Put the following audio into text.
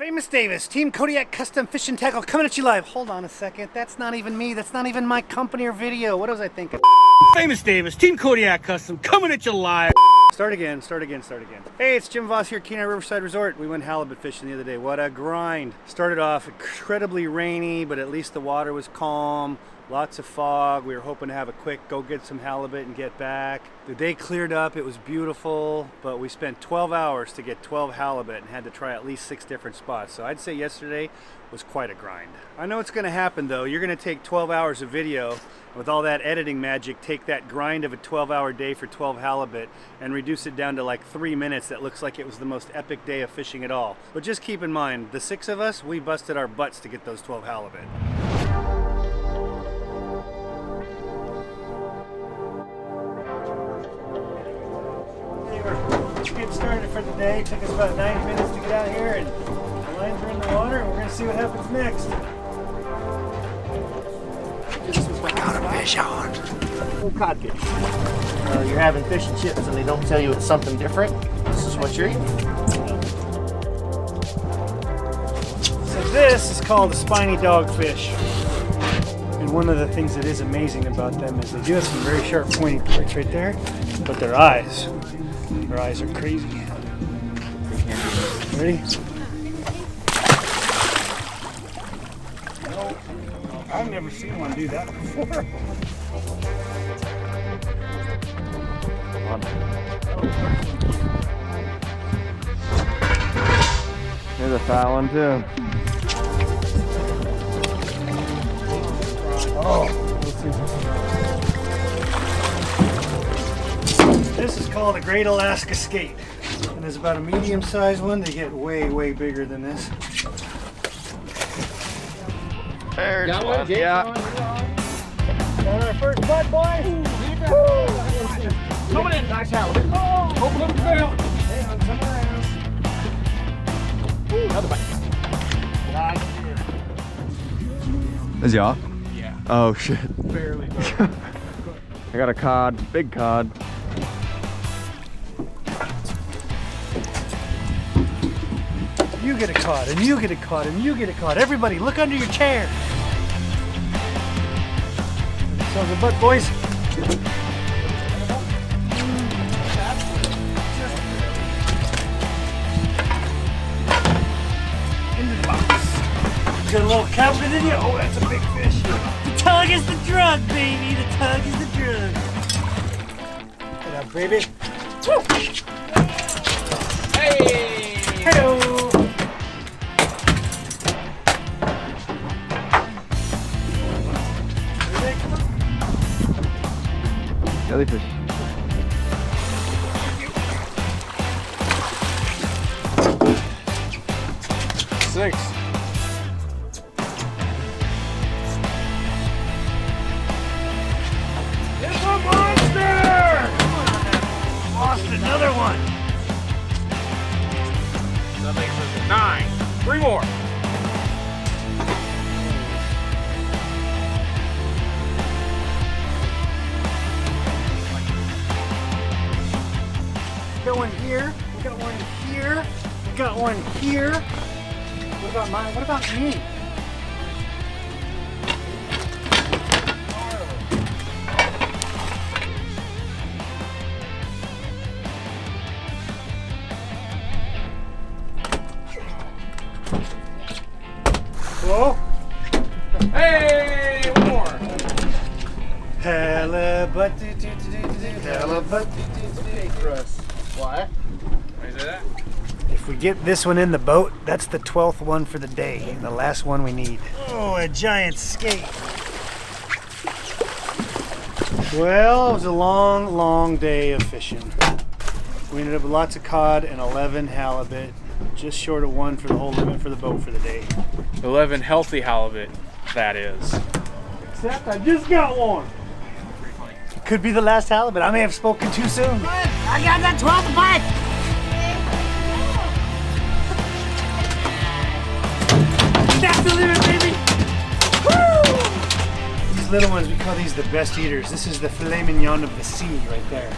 Famous Davis, Team Kodiak Custom Fishing Tackle coming at you live. Hold on a second, that's not even me, that's not even my company or video. What was I thinking? Famous Davis, Team Kodiak Custom coming at you live. Start again. Hey, it's Jim Voss here at Kenai Riverside Resort. We went halibut fishing the other day. What a grind. Started off incredibly rainy, but at least the water was calm. Lots of fog. We were hoping to have a quick go get some halibut and get back. The day cleared up, it was beautiful, but we spent 12 hours to get 12 halibut and had to try at least 6 different spots. So I'd say yesterday was quite a grind. I know what's gonna happen though. You're gonna take 12 hours of video, with all that editing magic, take that grind of a 12-hour day for 12 halibut and reduce it down to like 3 minutes. That looks like it was the most epic day of fishing at all. But just keep in mind, the 6 of us, we busted our butts to get those 12 halibut. Let's get started for the day. It took us about 90 minutes to get out here, and the lines are in the water, and we're going to see what happens next. We got a fish on. Oh, codfish. You're having fish and chips and they don't tell you it's something different. This is what you're eating. So this is called a spiny dogfish. And one of the things that is amazing about them is they do have some very sharp pointy parts right there, but their eyes are crazy. Ready? No, I've never seen one do that before. There's a fat one too. This is called a Great Alaska Skate. And there's about a medium-sized one. They get way, way bigger than this. There's Got one. one, Jake? Yeah. Got our first bud, boys. Coming in, nice halibut. Oh, open up the barrel. Hey, on somewhere else. Another bite. Is y'all? Yeah. Oh shit. Barely. I got a cod, big cod. You get a cod, and you get a cod, and you get a cod. Everybody, look under your chair. So the butt, boys. Into the box. Got a little captain in you. Oh, that's a big fish. The tug is the drug, baby. The tug is the drug. Get up, baby. Woo. Hey! Hello. Jellyfish. Six. It's a monster! Lost another one. That makes us 9. 3 more. Got one here. We got one here. We got one here. What about mine? What about me? Hello? Hey! 1 more. Halibut. Halibut. What? Is that? If we get this one in the boat, that's the 12th one for the day, and the last one we need. Oh, a giant skate. Well, it was a long, long day of fishing. We ended up with lots of cod and 11 halibut, just short of 1 for the whole limit for the boat for the day. 11 healthy halibut, that is. Except I just got one. Could be the last halibut. I may have spoken too soon. I got that 12th bite! That's the limit, baby! Woo! These little ones, we call these the best eaters. This is the filet mignon of the sea right there.